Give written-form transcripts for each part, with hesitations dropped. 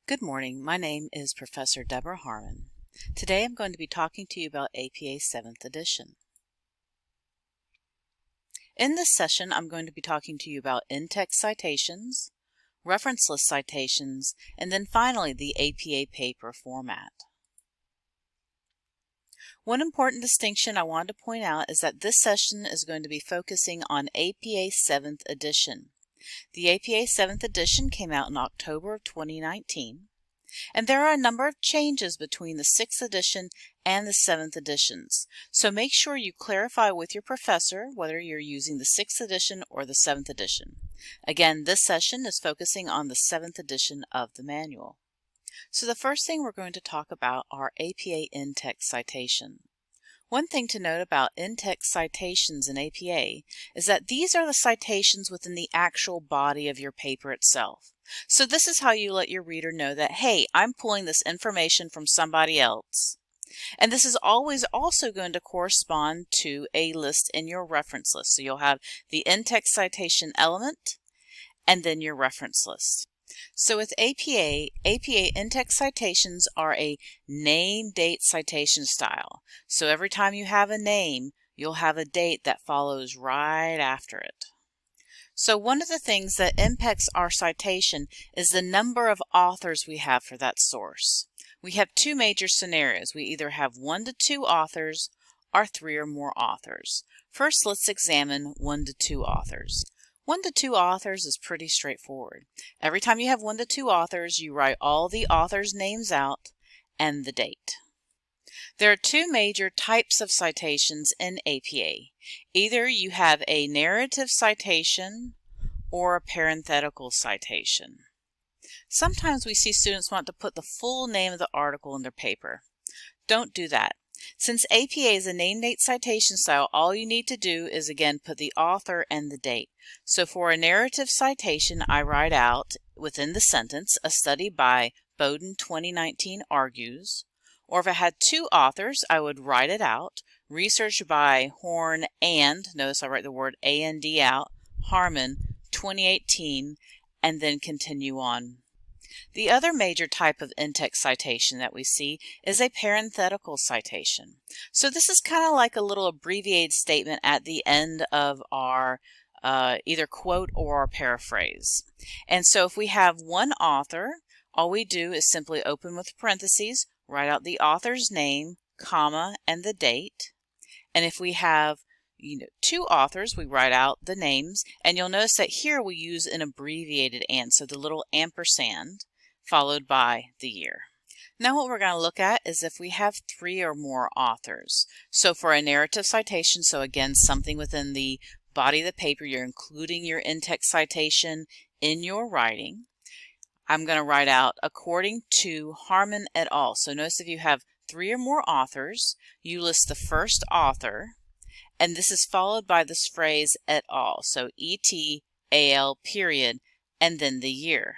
Good morning. My name is Professor Deborah Harmon. Today I'm going to be talking to you about APA 7th edition. In this session, I'm going to be talking to you about in-text citations, reference list citations, and then finally the APA paper format. One important distinction I wanted to point out is that this session is going to be focusing on APA 7th edition. The APA 7th edition came out in October of 2019, and there are a number of changes between the 6th edition and the 7th editions. So make sure you clarify with your professor whether you're using the 6th edition or the 7th edition. Again, this session is focusing on the 7th edition of the manual. So the first thing we're going to talk about are APA in-text citation. One thing to note about in-text citations in APA is that these are the citations within the actual body of your paper itself. So this is how you let your reader know that, hey, I'm pulling this information from somebody else. And this is always also going to correspond to a list in your reference list. So you'll have the in-text citation element and then your reference list. So with APA in-text citations are a name-date citation style. So every time you have a name, you'll have a date that follows right after it. So one of the things that impacts our citation is the number of authors we have for that source. We have two major scenarios. We either have 1 to 2 authors or 3 or more authors. First, let's examine 1 to 2 authors. 1 to 2 authors is pretty straightforward. Every time you have 1 to 2 authors, you write all the authors' names out and the date. There are two major types of citations in APA. Either you have a narrative citation or a parenthetical citation. Sometimes we see students want to put the full name of the article in their paper. Don't do that. Since APA is a name-date citation style, all you need to do is again put the author and the date. So for a narrative citation, I write out within the sentence, a study by Bowden 2019 argues. Or if I had 2 authors, I would write it out. Research by Horn and, notice I write the word A-N-D out, Harmon 2018, and then continue on. The other major type of in-text citation that we see is a parenthetical citation. So this is kind of like a little abbreviated statement at the end of our either quote or our paraphrase. And so if we have one author, all we do is simply open with parentheses, write out the author's name, comma, and the date. And if we have 2 authors, we write out the names, and you'll notice that here we use an abbreviated and, so the little ampersand followed by the year. Now what we're going to look at is if we have 3 or more authors. So for a narrative citation, so again something within the body of the paper, you're including your in-text citation in your writing. I'm going to write out according to Harmon et al. So notice if you have 3 or more authors, you list the first author, and this is followed by this phrase et al. So E-T-A-L period, and then the year.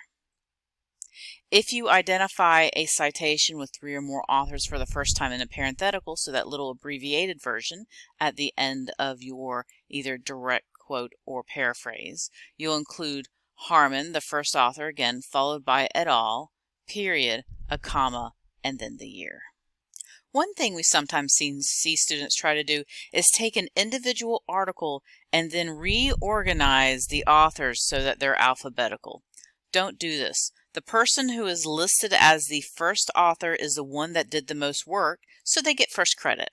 If you identify a citation with 3 or more authors for the first time in a parenthetical, so that little abbreviated version at the end of your either direct quote or paraphrase, you'll include Harmon, the first author, again, followed by et al., period, a comma, and then the year. One thing we sometimes see students try to do is take an individual article and then reorganize the authors so that they're alphabetical. Don't do this. The person who is listed as the first author is the one that did the most work, so they get first credit.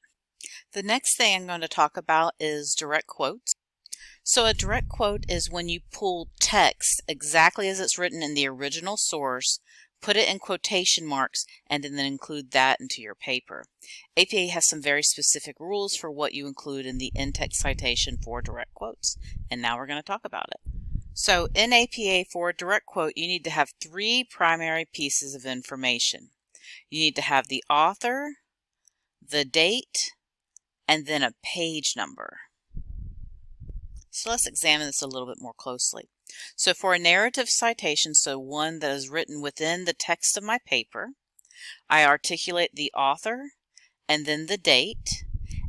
The next thing I'm going to talk about is direct quotes. So a direct quote is when you pull text exactly as it's written in the original source, put it in quotation marks, and then include that into your paper. APA has some very specific rules for what you include in the in-text citation for direct quotes, and now we're going to talk about it. So in APA for a direct quote, you need to have 3 primary pieces of information. You need to have the author, the date, and then a page number. So let's examine this a little bit more closely. So for a narrative citation, so one that is written within the text of my paper, I articulate the author and then the date,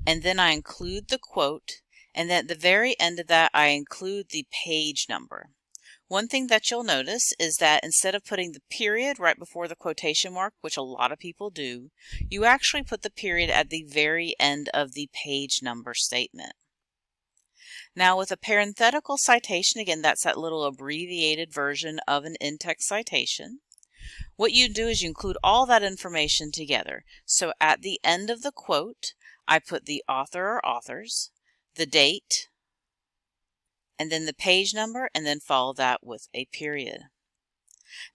and then I include the quote, and at the very end of that I include the page number. One thing that you'll notice is that instead of putting the period right before the quotation mark, which a lot of people do, you actually put the period at the very end of the page number statement. Now with a parenthetical citation, again, that's that little abbreviated version of an in-text citation. What you do is you include all that information together. So at the end of the quote, I put the author or authors, the date, and then the page number, and then follow that with a period.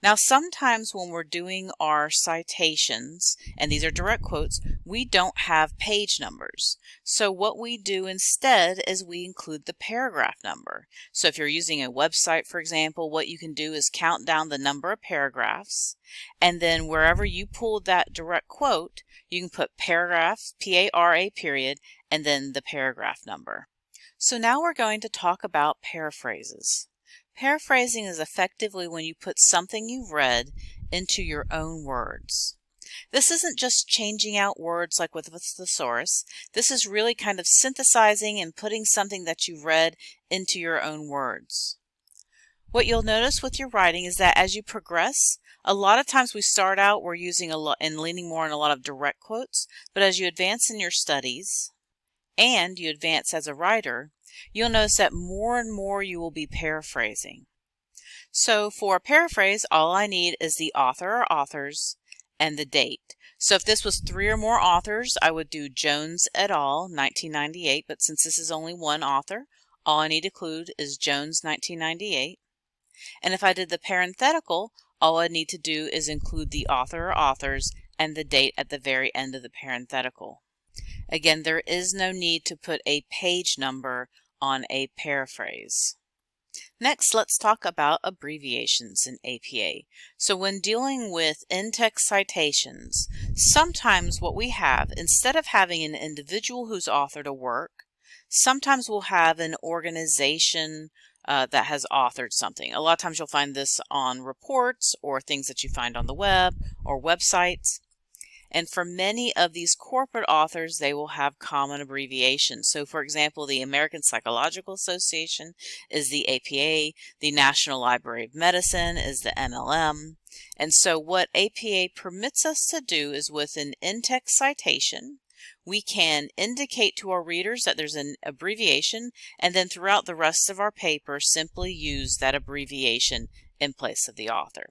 Now sometimes when we're doing our citations, and these are direct quotes, we don't have page numbers. So what we do instead is we include the paragraph number. So if you're using a website, for example, what you can do is count down the number of paragraphs, and then wherever you pulled that direct quote, you can put paragraph, P-A-R-A period, and then the paragraph number. So now we're going to talk about paraphrases. Paraphrasing is effectively when you put something you've read into your own words. This isn't just changing out words like with the thesaurus. This is really kind of synthesizing and putting something that you've read into your own words. What you'll notice with your writing is that as you progress, a lot of times we start out, we're using a lot and leaning more on a lot of direct quotes, but as you advance in your studies and you advance as a writer, you'll notice that more and more you will be paraphrasing. So for a paraphrase, all I need is the author or authors and the date. So if this was 3 or more authors, I would do Jones et al. 1998, but since this is only one author, all I need to include is Jones 1998. And if I did the parenthetical, all I need to do is include the author or authors and the date at the very end of the parenthetical. Again, there is no need to put a page number on a paraphrase. Next, let's talk about abbreviations in APA. So when dealing with in-text citations, sometimes what we have, instead of having an individual who's authored a work, sometimes we'll have an organization that has authored something. A lot of times you'll find this on reports or things that you find on the web or websites. And for many of these corporate authors, they will have common abbreviations. So for example, the American Psychological Association is the APA, the National Library of Medicine is the MLM. And so what APA permits us to do is with an in-text citation, we can indicate to our readers that there's an abbreviation, and then throughout the rest of our paper, simply use that abbreviation in place of the author.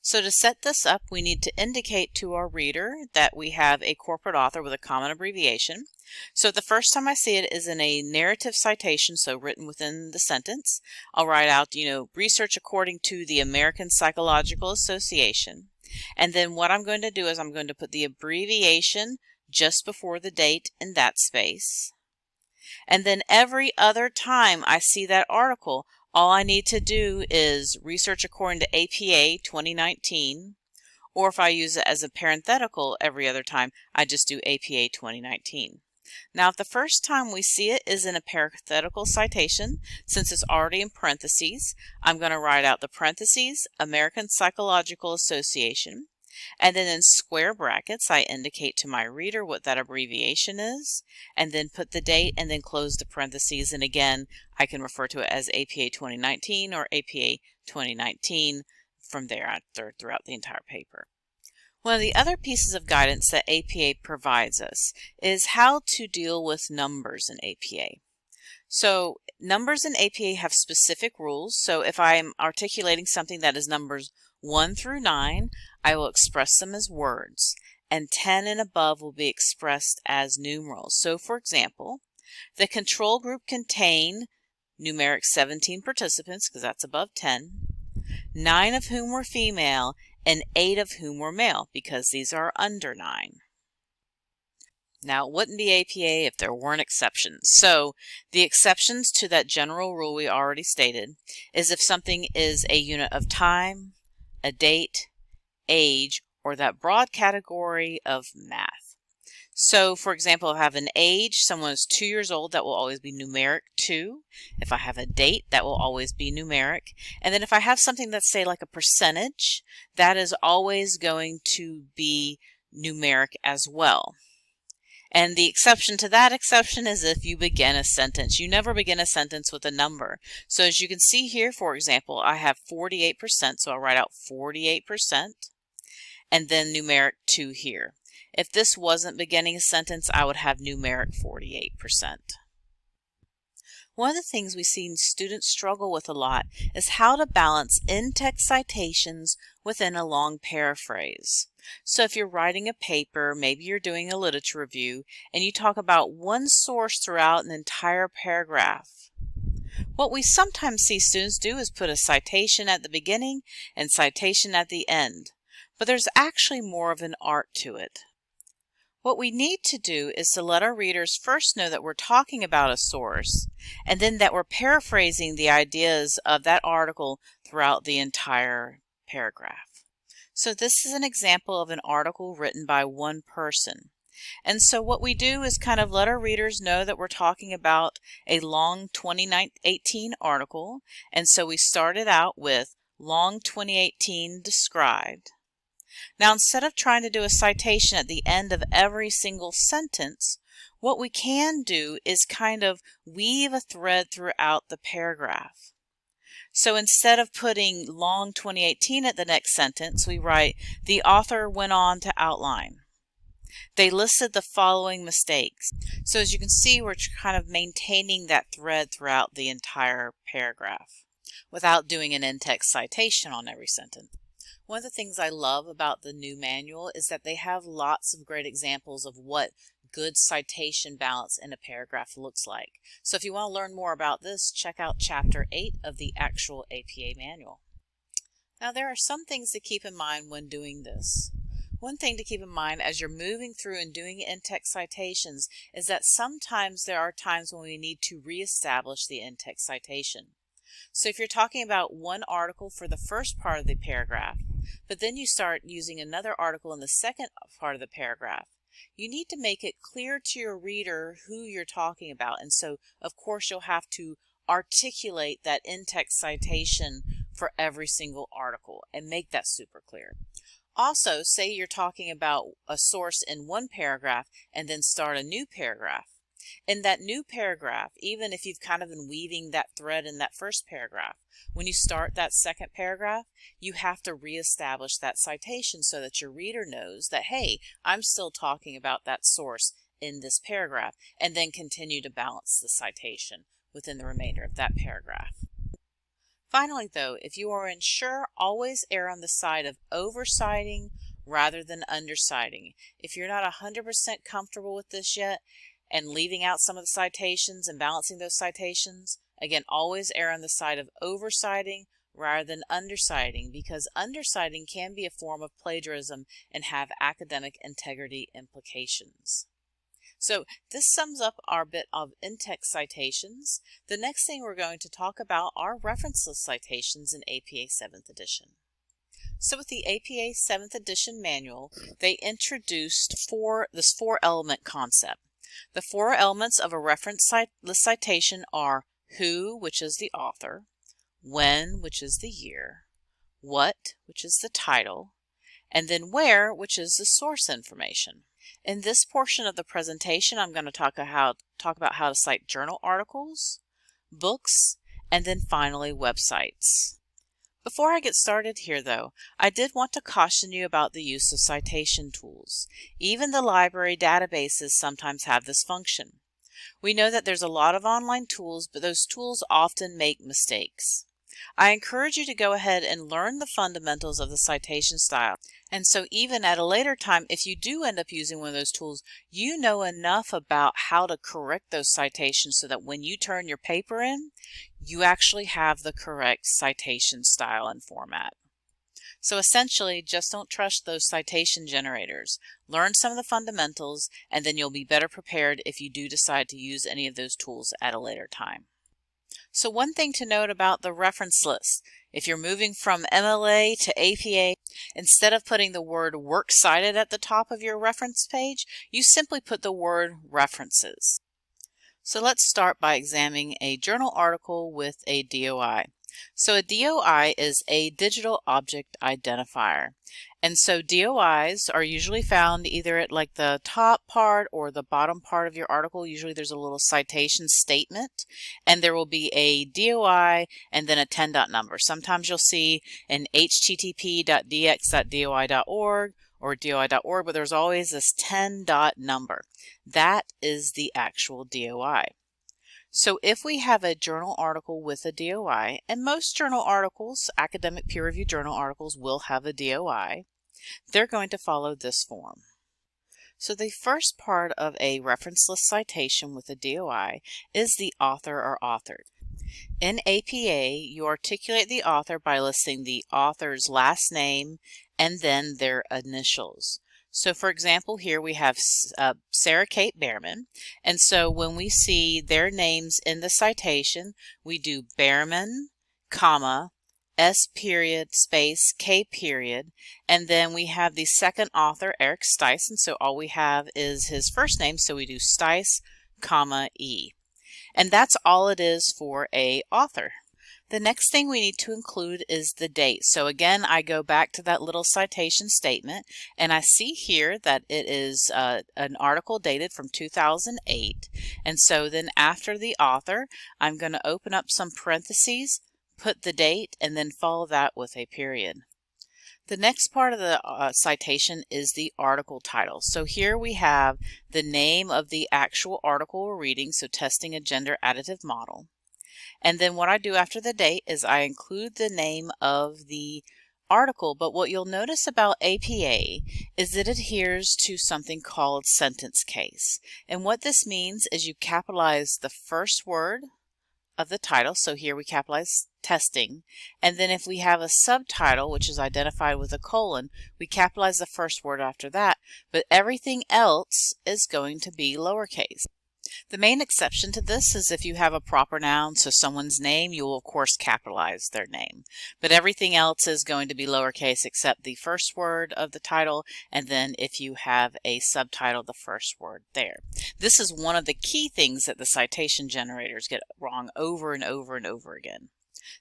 So to set this up, we need to indicate to our reader that we have a corporate author with a common abbreviation. So the first time I see it is in a narrative citation, so written within the sentence. I'll write out, research according to the American Psychological Association. And then what I'm going to do is I'm going to put the abbreviation just before the date in that space. And then every other time I see that article, all I need to do is research according to APA 2019, or if I use it as a parenthetical every other time, I just do APA 2019. Now, if the first time we see it is in a parenthetical citation, since it's already in parentheses, I'm going to write out the parentheses, American Psychological Association, and then in square brackets, I indicate to my reader what that abbreviation is, and then put the date and then close the parentheses. And again, I can refer to it as APA 2019 or APA 2019 from there throughout the entire paper. One of the other pieces of guidance that APA provides us is how to deal with numbers in APA. So numbers in APA have specific rules. So if I'm articulating something that is numbers 1 through 9, I will express them as words, and 10 and above will be expressed as numerals. So for example, the control group contained numeric 17 participants, because that's above 10, 9 of whom were female, and 8 of whom were male, because these are under 9. Now, it wouldn't be APA if there weren't exceptions. So the exceptions to that general rule we already stated is if something is a unit of time, a date, age, or that broad category of math. So, for example, if I have an age, someone is 2 years old, that will always be numeric 2. If I have a date, that will always be numeric. And then if I have something that's, say, like a percentage, that is always going to be numeric as well. And the exception to that exception is if you begin a sentence. You never begin a sentence with a number. So as you can see here, for example, I have 48%, so I'll write out 48% and then numeric 2 here. If this wasn't beginning a sentence, I would have numeric 48%. One of the things we see students struggle with a lot is how to balance in-text citations within a long paraphrase. So if you're writing a paper, maybe you're doing a literature review, and you talk about one source throughout an entire paragraph. What we sometimes see students do is put a citation at the beginning and citation at the end, but there's actually more of an art to it. What we need to do is to let our readers first know that we're talking about a source, and then that we're paraphrasing the ideas of that article throughout the entire paragraph. So this is an example of an article written by one person. And so what we do is kind of let our readers know that we're talking about a long 2018 article. And so we started out with long 2018 described. Now, instead of trying to do a citation at the end of every single sentence, what we can do is kind of weave a thread throughout the paragraph. So instead of putting long 2018 at the next sentence, we write, the author went on to outline. They listed the following mistakes. So as you can see, we're kind of maintaining that thread throughout the entire paragraph without doing an in-text citation on every sentence. One of the things I love about the new manual is that they have lots of great examples of what good citation balance in a paragraph looks like. So if you want to learn more about this, check out Chapter 8 of the actual APA manual. Now there are some things to keep in mind when doing this. One thing to keep in mind as you're moving through and doing in-text citations is that sometimes there are times when we need to reestablish the in-text citation. So if you're talking about one article for the first part of the paragraph, but then you start using another article in the second part of the paragraph, you need to make it clear to your reader who you're talking about. And so, of course, you'll have to articulate that in-text citation for every single article and make that super clear. Also, say you're talking about a source in one paragraph and then start a new paragraph. In that new paragraph, even if you've kind of been weaving that thread in that first paragraph, when you start that second paragraph, you have to reestablish that citation so that your reader knows that, hey, I'm still talking about that source in this paragraph, and then continue to balance the citation within the remainder of that paragraph. Finally, though, if you are unsure, always err on the side of oversighting rather than underciting. If you're not 100% comfortable with this yet, and leaving out some of the citations and balancing those citations, again, always err on the side of oversighting rather than underciting, because underciting can be a form of plagiarism and have academic integrity implications. So this sums up our bit of in-text citations. The next thing we're going to talk about are referenceless citations in APA 7th edition. So with the APA 7th edition manual, they introduced this four-element concept. The four elements of a referenceless citation are who, which is the author, when, which is the year, what, which is the title, and then where, which is the source information. In this portion of the presentation, I'm going to talk about how to cite journal articles, books, and then finally websites. Before I get started here, though, I did want to caution you about the use of citation tools. Even the library databases sometimes have this function. We know that there's a lot of online tools, but those tools often make mistakes. I encourage you to go ahead and learn the fundamentals of the citation style. And so even at a later time, if you do end up using one of those tools, you know enough about how to correct those citations so that when you turn your paper in, you actually have the correct citation style and format. So essentially, just don't trust those citation generators. Learn some of the fundamentals, and then you'll be better prepared if you do decide to use any of those tools at a later time. So one thing to note about the reference list, if you're moving from MLA to APA, instead of putting the word works cited at the top of your reference page, you simply put the word references. So let's start by examining a journal article with a DOI. So a DOI is a digital object identifier. And so DOIs are usually found either at like the top part or the bottom part of your article. Usually there's a little citation statement, and there will be a DOI and then a 10 dot number. Sometimes you'll see an http.dx.doi.org or doi.org, but there's always this 10 dot number. That is the actual DOI. So if we have a journal article with a DOI, and most journal articles, academic peer-reviewed journal articles, will have a DOI, they're going to follow this form. So the first part of a reference list citation with a DOI is the author or authored. In APA, you articulate the author by listing the author's last name and then their initials. So for example, here we have Sarah Kate Behrman, and so when we see their names in the citation, we do Behrman, comma, S period, space, K period, and then we have the second author, Eric Stice, and so all we have is his first name, so we do Stice, comma, E. And that's all it is for a author. The next thing we need to include is the date. So again, I go back to that little citation statement, and I see here that it is an article dated from 2008. And so then after the author, I'm going to open up some parentheses, put the date, and then follow that with a period. The next part of the citation is the article title. So here we have the name of the actual article we're reading, so testing a gender additive model. And then what I do after the date is I include the name of the article, but what you'll notice about APA is that it adheres to something called sentence case. And what this means is you capitalize the first word of the title, so here we capitalize testing, and then if we have a subtitle which is identified with a colon, we capitalize the first word after that, but everything else is going to be lowercase. The main exception to this is if you have a proper noun, so someone's name, you will of course capitalize their name. But everything else is going to be lowercase except the first word of the title, and then if you have a subtitle, the first word there. This is one of the key things that the citation generators get wrong over and over and over again.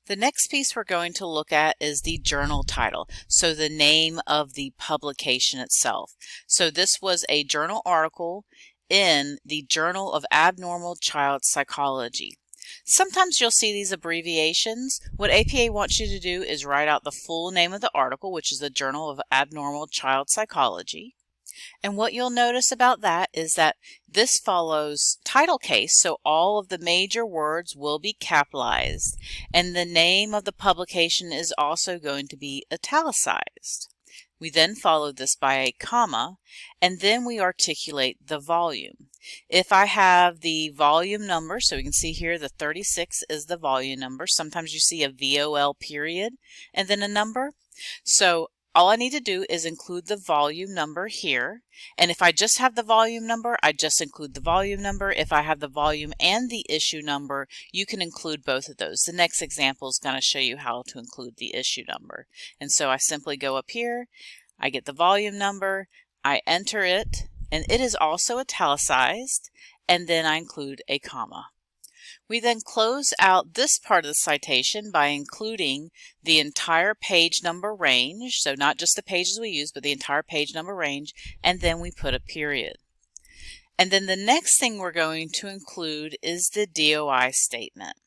The next piece we're going to look at is the journal title, so the name of the publication itself. So this was a journal article in the Journal of Abnormal Child Psychology. Sometimes you'll see these abbreviations. What APA wants you to do is write out the full name of the article, which is the Journal of Abnormal Child Psychology. And what you'll notice about that is that this follows title case, so all of the major words will be capitalized, and the name of the publication is also going to be italicized. We then follow this by a comma, and then we articulate the volume. If I have the volume number, so we can see here the 36 is the volume number. Sometimes you see a VOL period and then a number. So all I need to do is include the volume number here. And if I just have the volume number, I just include the volume number. If I have the volume and the issue number, you can include both of those. The next example is going to show you how to include the issue number. And so I simply go up here, I get the volume number, I enter it, and it is also italicized, and then I include a comma. We then close out this part of the citation by including the entire page number range, so not just the pages we use, but the entire page number range, and then we put a period. And then the next thing we're going to include is the DOI statement.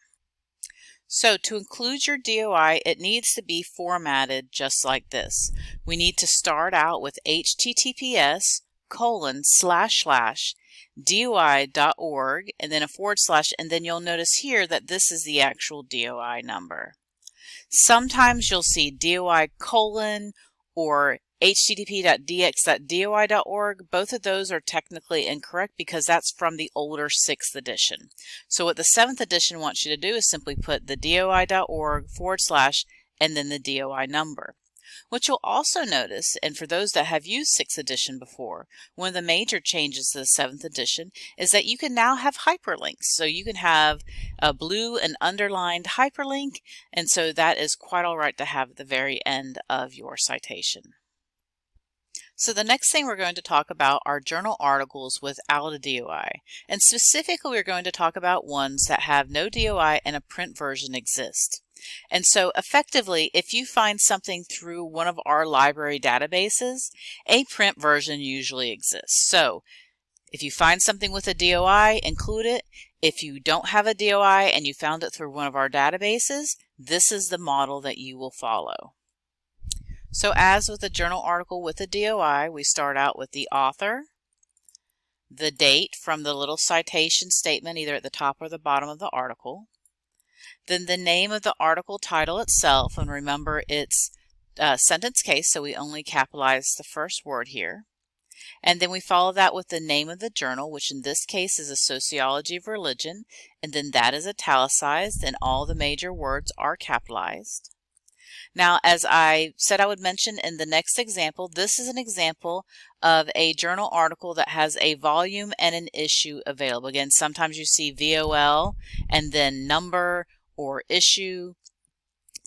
So to include your DOI, it needs to be formatted just like this. We need to start out with https://doi.org and then a /, and then you'll notice here that this is the actual DOI number. Sometimes you'll see DOI : or http://dx.doi.org. Both of those are technically incorrect because that's from the older 6th edition. So what the 7th edition wants you to do is simply put the doi.org / and then the DOI number. What you'll also notice, and for those that have used 6th edition before, one of the major changes to the 7th edition is that you can now have hyperlinks. So you can have a blue and underlined hyperlink, and so that is quite all right to have at the very end of your citation. So the next thing we're going to talk about are journal articles without a DOI, and specifically we're going to talk about ones that have no DOI and a print version exists. And so effectively, if you find something through one of our library databases, a print version usually exists. So if you find something with a DOI, include it. If you don't have a DOI and you found it through one of our databases, this is the model that you will follow. So as with a journal article with a DOI, we start out with the author, the date from the little citation statement either at the top or the bottom of the article, then the name of the article title itself, and remember it's sentence case, so we only capitalize the first word here. And then we follow that with the name of the journal, which in this case is a Sociology of Religion, and then that is italicized and all the major words are capitalized. Now, as I said I would mention in the next example, this is an example of a journal article that has a volume and an issue available. Again, sometimes you see VOL and then number or issue.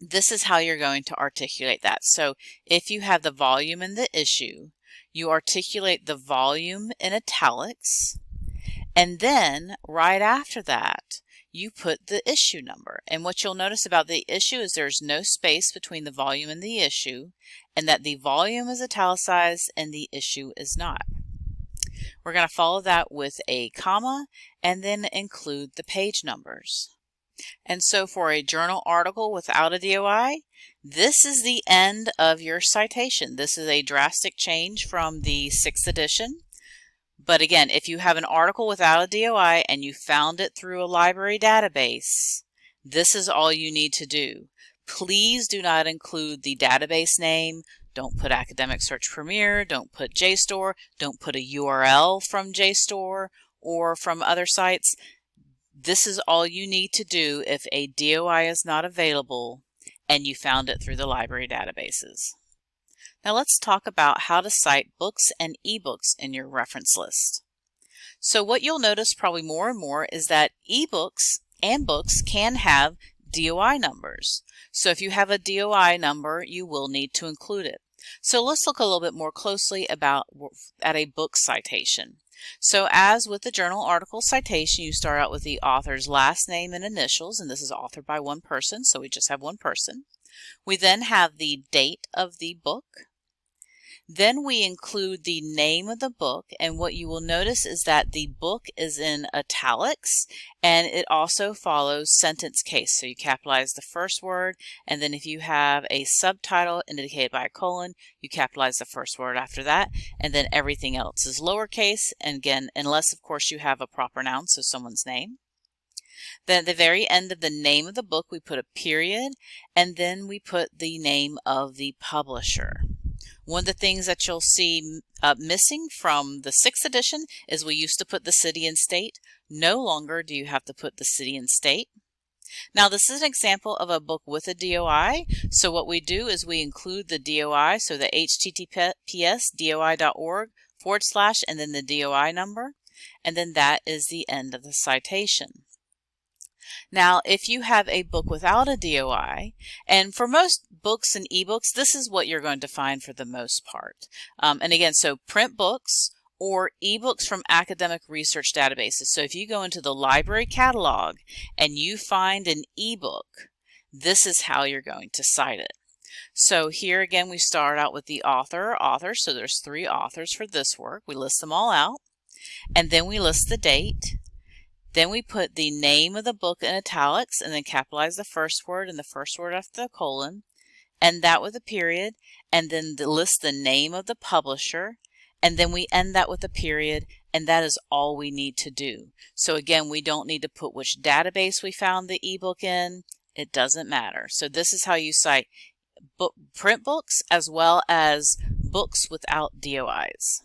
This is how you're going to articulate that. So if you have the volume and the issue, you articulate the volume in italics, and then right after that, you put the issue number. And what you'll notice about the issue is there's no space between the volume and the issue, and that the volume is italicized and the issue is not. We're going to follow that with a comma and then include the page numbers. And so for a journal article without a DOI, this is the end of your citation. This is a drastic change from the 6th edition. But again, if you have an article without a DOI and you found it through a library database, this is all you need to do. Please do not include the database name. Don't put Academic Search Premier. Don't put JSTOR. Don't put a URL from JSTOR or from other sites. This is all you need to do if a DOI is not available and you found it through the library databases. Now let's talk about how to cite books and ebooks in your reference list. So what you'll notice probably more and more is that ebooks and books can have DOI numbers. So if you have a DOI number, you will need to include it. So let's look a little bit more closely at a book citation. So as with the journal article citation, you start out with the author's last name and initials, and this is authored by one person, so we just have one person. We then have the date of the book. Then we include the name of the book, and what you will notice is that the book is in italics, and it also follows sentence case. So you capitalize the first word, and then if you have a subtitle indicated by a colon, you capitalize the first word after that, and then everything else is lowercase, and again, unless of course you have a proper noun, so someone's name. Then at the very end of the name of the book, we put a period, and then we put the name of the publisher. One of the things that you'll see missing from the 6th edition is we used to put the city and state. No longer do you have to put the city and state. Now this is an example of a book with a DOI. So what we do is we include the DOI, so the https://doi.org/ and then the DOI number. And then that is the end of the citation. Now, if you have a book without a DOI, and for most books and ebooks, this is what you're going to find for the most part. And again, so print books or ebooks from academic research databases. So if you go into the library catalog and you find an ebook, this is how you're going to cite it. So here again, we start out with the author. So there's 3 authors for this work. We list them all out, and then we list the date. Then we put the name of the book in italics and then capitalize the first word and the first word after the colon, and that with a period, and then list the name of the publisher, and then we end that with a period, and that is all we need to do. So again, we don't need to put which database we found the ebook in. It doesn't matter. So this is how you cite print books as well as books without DOIs.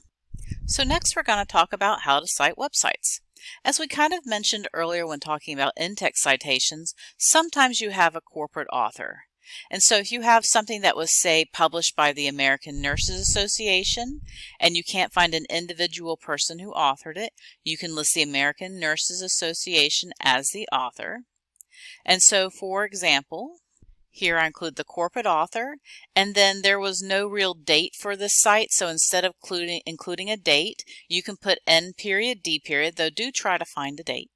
So next we're going to talk about how to cite websites. As we kind of mentioned earlier when talking about in-text citations, sometimes you have a corporate author. And so if you have something that was, say, published by the American Nurses Association, and you can't find an individual person who authored it, you can list the American Nurses Association as the author. And so, for example, here I include the corporate author, and then there was no real date for this site, so instead of including a date, you can put N period, D period, though do try to find a date.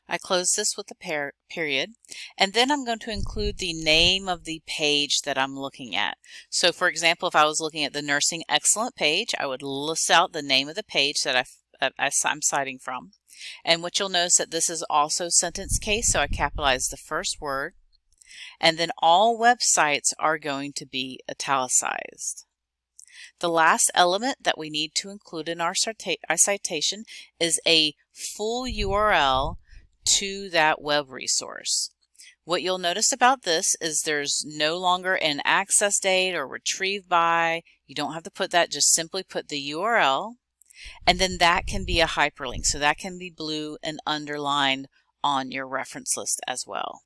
I close this with a period, and then I'm going to include the name of the page that I'm looking at. So for example, if I was looking at the Nursing Excellent page, I would list out the name of the page that I'm citing from. And what you'll notice that this is also sentence case, so I capitalize the first word. And then all websites are going to be italicized. The last element that we need to include in our citation is a full URL to that web resource. What you'll notice about this is there's no longer an access date or retrieve by. You don't have to put that, just simply put the URL, and then that can be a hyperlink. So that can be blue and underlined on your reference list as well.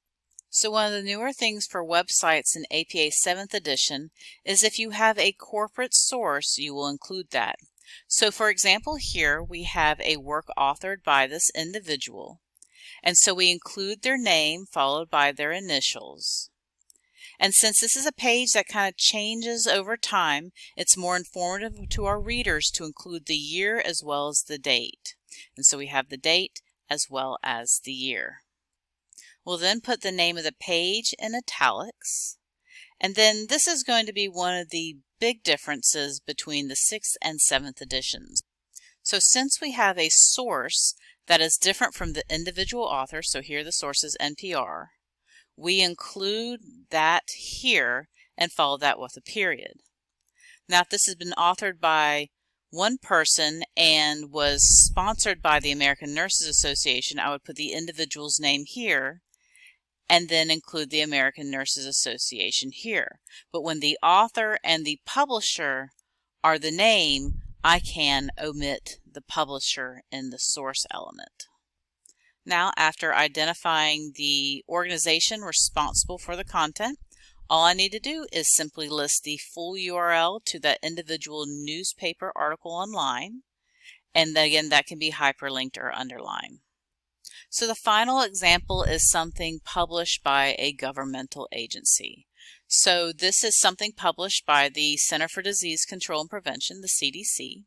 So one of the newer things for websites in APA 7th edition is if you have a corporate source, you will include that. So for example, here we have a work authored by this individual. And so we include their name followed by their initials. And since this is a page that kind of changes over time, it's more informative to our readers to include the year as well as the date. And so we have the date as well as the year. We'll then put the name of the page in italics. And then this is going to be one of the big differences between the 6th and 7th editions. So since we have a source that is different from the individual author, so here the source is NPR, we include that here and follow that with a period. Now if this has been authored by one person and was sponsored by the American Nurses Association, I would put the individual's name here and then include the American Nurses Association here. But when the author and the publisher are the name, I can omit the publisher in the source element. Now, after identifying the organization responsible for the content, all I need to do is simply list the full URL to that individual newspaper article online, and again, that can be hyperlinked or underlined. So the final example is something published by a governmental agency. So this is something published by the Center for Disease Control and Prevention, the CDC.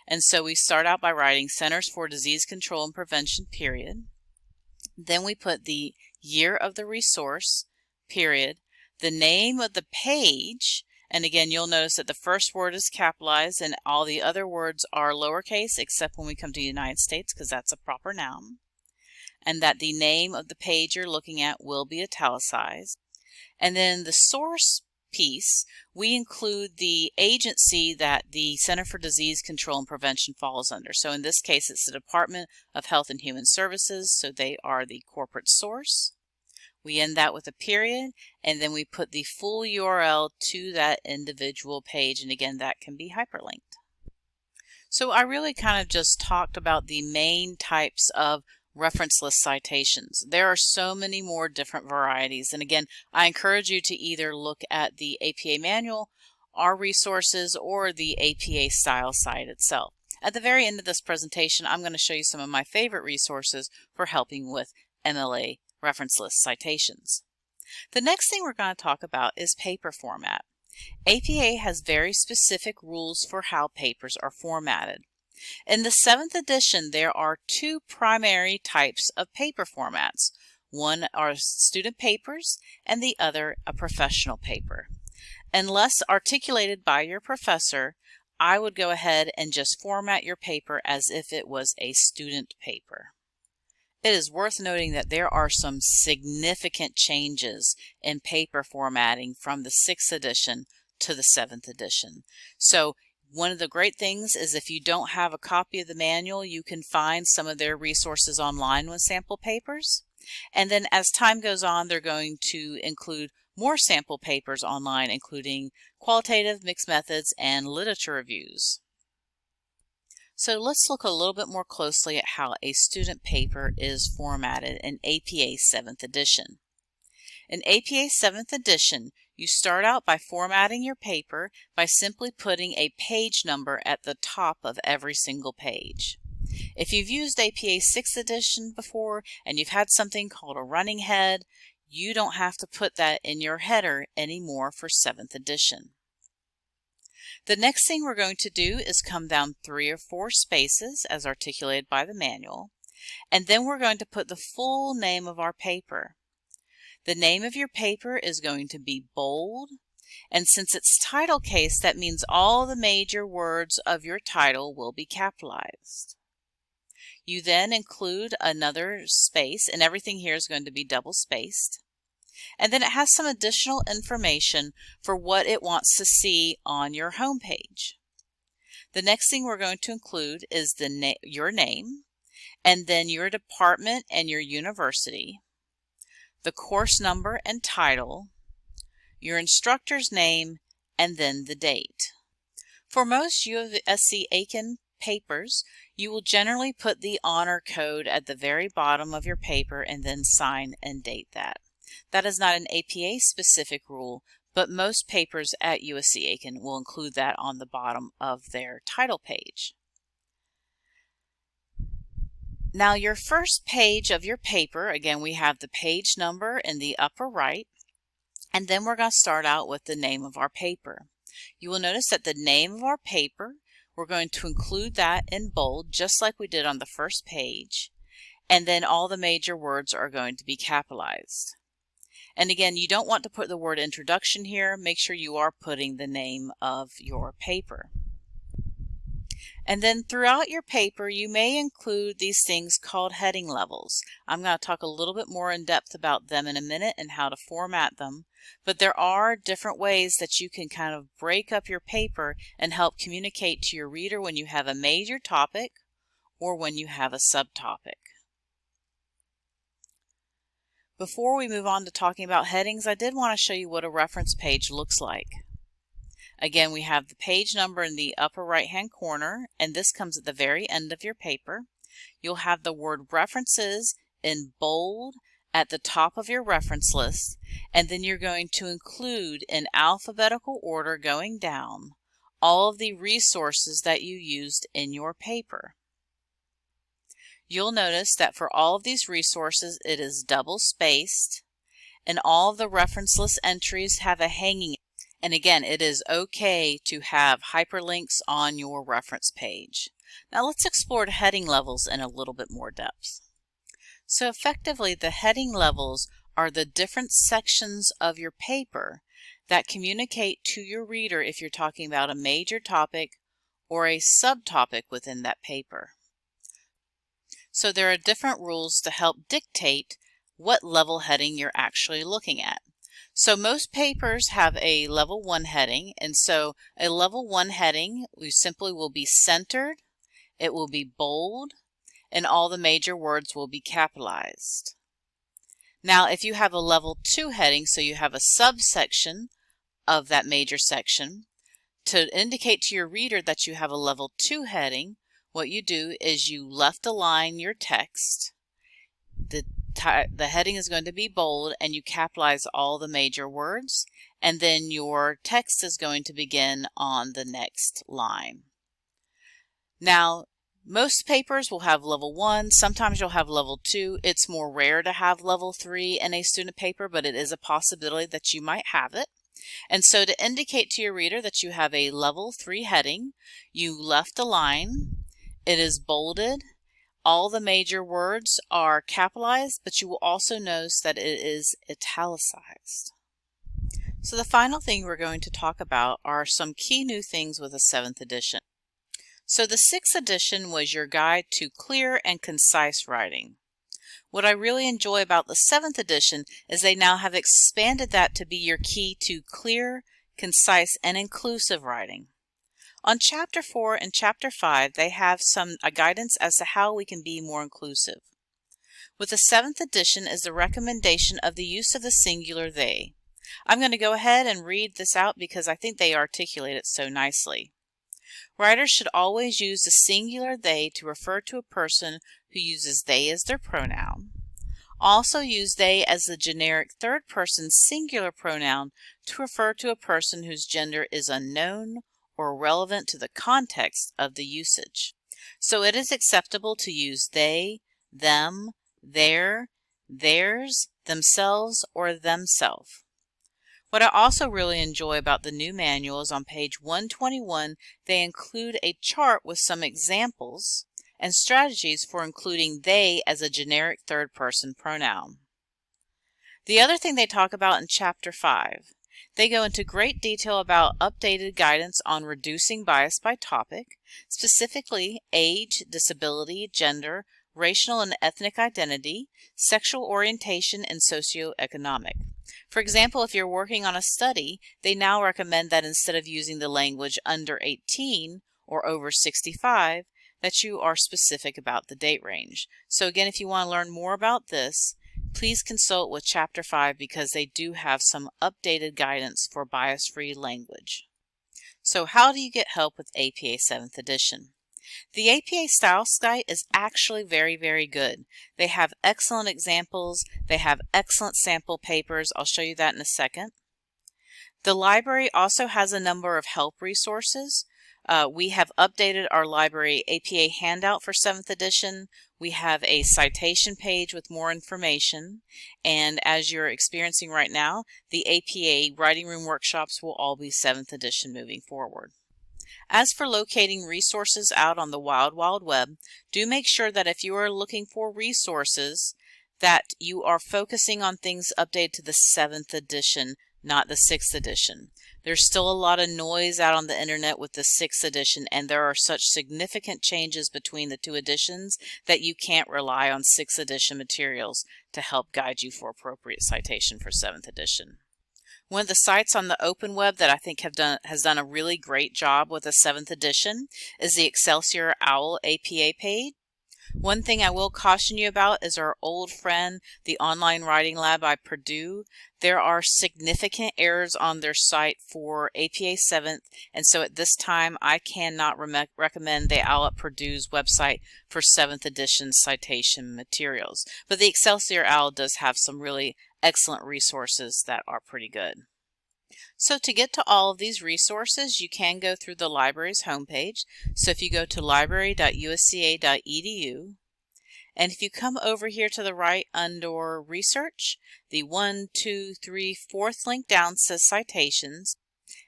And so we start out by writing Centers for Disease Control and Prevention, period. Then we put the year of the resource, period, the name of the page, and again you'll notice that the first word is capitalized and all the other words are lowercase except when we come to the United States because that's a proper noun, and that the name of the page you're looking at will be italicized. And then the source piece, we include the agency that the Center for Disease Control and Prevention falls under. So in this case, it's the Department of Health and Human Services, so they are the corporate source. We end that with a period, and then we put the full URL to that individual page, and again, that can be hyperlinked. So I really kind of just talked about the main types of reference list citations. There are so many more different varieties, and again, I encourage you to either look at the APA manual, our resources, or the APA style site itself. At the very end of this presentation, I'm going to show you some of my favorite resources for helping with MLA reference list citations. The next thing we're going to talk about is paper format. APA has very specific rules for how papers are formatted. In the 7th edition, there are two primary types of paper formats. One are student papers and the other a professional paper. Unless articulated by your professor, I would go ahead and just format your paper as if it was a student paper. It is worth noting that there are some significant changes in paper formatting from the 6th edition to the 7th edition. So one of the great things is if you don't have a copy of the manual, you can find some of their resources online with sample papers. And then as time goes on, they're going to include more sample papers online, including qualitative, mixed methods, and literature reviews. So let's look a little bit more closely at how a student paper is formatted in APA 7th edition. In APA 7th edition, you start out by formatting your paper by simply putting a page number at the top of every single page. If you've used APA 6th edition before and you've had something called a running head, you don't have to put that in your header anymore for 7th edition. The next thing we're going to do is come down 3 or 4 spaces as articulated by the manual, And then we're going to put the full name of our paper. The name of your paper is going to be bold, and since it's title case, that means all the major words of your title will be capitalized. You then include another space, and everything here is going to be double spaced. And then it has some additional information for what it wants to see on your home page. The next thing we're going to include is your name, and then your department and your university, the course number and title, your instructor's name, and then the date. For most USC Aiken papers, you will generally put the honor code at the very bottom of your paper and then sign and date that. That is not an APA specific rule, but most papers at USC Aiken will include that on the bottom of their title page. Now your first page of your paper, again we have the page number in the upper right, and then we're going to start out with the name of our paper. You will notice that the name of our paper, we're going to include that in bold just like we did on the first page, and then all the major words are going to be capitalized. And again, you don't want to put the word introduction here. Make sure you are putting the name of your paper. And then throughout your paper, you may include these things called heading levels. I'm going to talk a little bit more in depth about them in a minute and how to format them. But there are different ways that you can kind of break up your paper and help communicate to your reader when you have a major topic or when you have a subtopic. Before we move on to talking about headings, I did want to show you what a reference page looks like. Again, we have the page number in the upper right-hand corner, and this comes at the very end of your paper. You'll have the word references in bold at the top of your reference list, and then you're going to include in alphabetical order going down all of the resources that you used in your paper. You'll notice that for all of these resources, it is double spaced, and all of the reference list entries have a hanging. And again, it is okay to have hyperlinks on your reference page. Now let's explore the heading levels in a little bit more depth. So effectively, the heading levels are the different sections of your paper that communicate to your reader if you're talking about a major topic or a subtopic within that paper. So there are different rules to help dictate what level heading you're actually looking at. So most papers have a level 1 heading, and so a level 1 heading simply will be centered, it will be bold, and all the major words will be capitalized. Now if you have a level 2 heading, so you have a subsection of that major section, to indicate to your reader that you have a level 2 heading, what you do is you left align your text. The heading is going to be bold, and you capitalize all the major words, and then your text is going to begin on the next line. Now, most papers will have level 1, sometimes you'll have level 2. It's more rare to have level 3 in a student paper, but it is a possibility that you might have it. And so to indicate to your reader that you have a level 3 heading, you left align, it is bolded, all the major words are capitalized, but you will also notice that it is italicized. So the final thing we're going to talk about are some key new things with the 7th edition. So the 6th edition was your guide to clear and concise writing. What I really enjoy about the 7th edition is they now have expanded that to be your key to clear, concise, and inclusive writing. On Chapter 4 and Chapter 5, they have a guidance as to how we can be more inclusive. With the 7th edition is the recommendation of the use of the singular they. I'm going to go ahead and read this out because I think they articulate it so nicely. Writers should always use the singular they to refer to a person who uses they as their pronoun. Also use they as the generic third-person singular pronoun to refer to a person whose gender is unknown or relevant to the context of the usage. So it is acceptable to use they, them, their, theirs, themselves, or themself. What I also really enjoy about the new manual is on page 121, they include a chart with some examples, and strategies for including they as a generic third-person pronoun. The other thing they talk about in Chapter 5, they go into great detail about updated guidance on reducing bias by topic, specifically age, disability, gender, racial and ethnic identity, sexual orientation, and socioeconomic. For example, if you're working on a study, they now recommend that instead of using the language under 18 or over 65, that you are specific about the date range. So again, if you want to learn more about this, please consult with Chapter 5 because they do have some updated guidance for bias-free language. So how do you get help with APA 7th edition? The APA Styles Guide is actually very, very good. They have excellent examples. They have excellent sample papers. I'll show you that in a second. The library also has a number of help resources. We have updated our library APA handout for 7th edition. We have a citation page with more information. And as you're experiencing right now, the APA writing room workshops will all be 7th edition moving forward. As for locating resources out on the Wild Wild Web, do make sure that if you are looking for resources, that you are focusing on things updated to the 7th edition, not the 6th edition. There's still a lot of noise out on the internet with the 6th edition, and there are such significant changes between the two editions that you can't rely on 6th edition materials to help guide you for appropriate citation for 7th edition. One of the sites on the open web that I think has done a really great job with the 7th edition is the Excelsior OWL APA page. One thing I will caution you about is our old friend, the Online Writing Lab by Purdue. There are significant errors on their site for APA 7th, and so at this time I cannot recommend the OWL at Purdue's website for 7th edition citation materials. But the Excelsior OWL does have some really excellent resources that are pretty good. So to get to all of these resources, you can go through the library's homepage. So if you go to library.usca.edu, and if you come over here to the right under Research, the 1, 2, 3, 4th link down says Citations.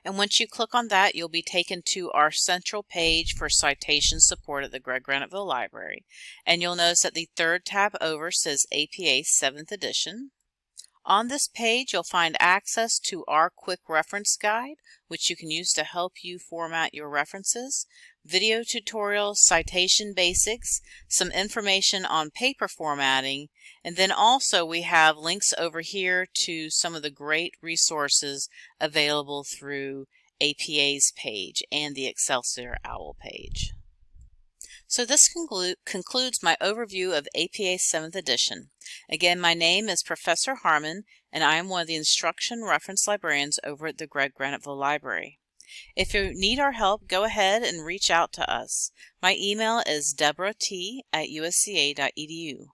And once you click on that, you'll be taken to our central page for citation support at the Greg Graniteville Library. And you'll notice that the third tab over says APA 7th edition. On this page, you'll find access to our quick reference guide, which you can use to help you format your references, video tutorials, citation basics, some information on paper formatting, and then also we have links over here to some of the great resources available through APA's page and the Excelsior OWL page. So this concludes my overview of APA 7th edition. Again, my name is Professor Harmon, and I am one of the instruction reference librarians over at the Greg Graniteville Library. If you need our help, go ahead and reach out to us. My email is deborah.t@usca.edu.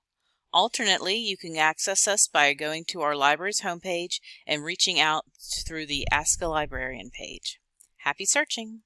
Alternately, you can access us by going to our library's homepage and reaching out through the Ask a Librarian page. Happy searching!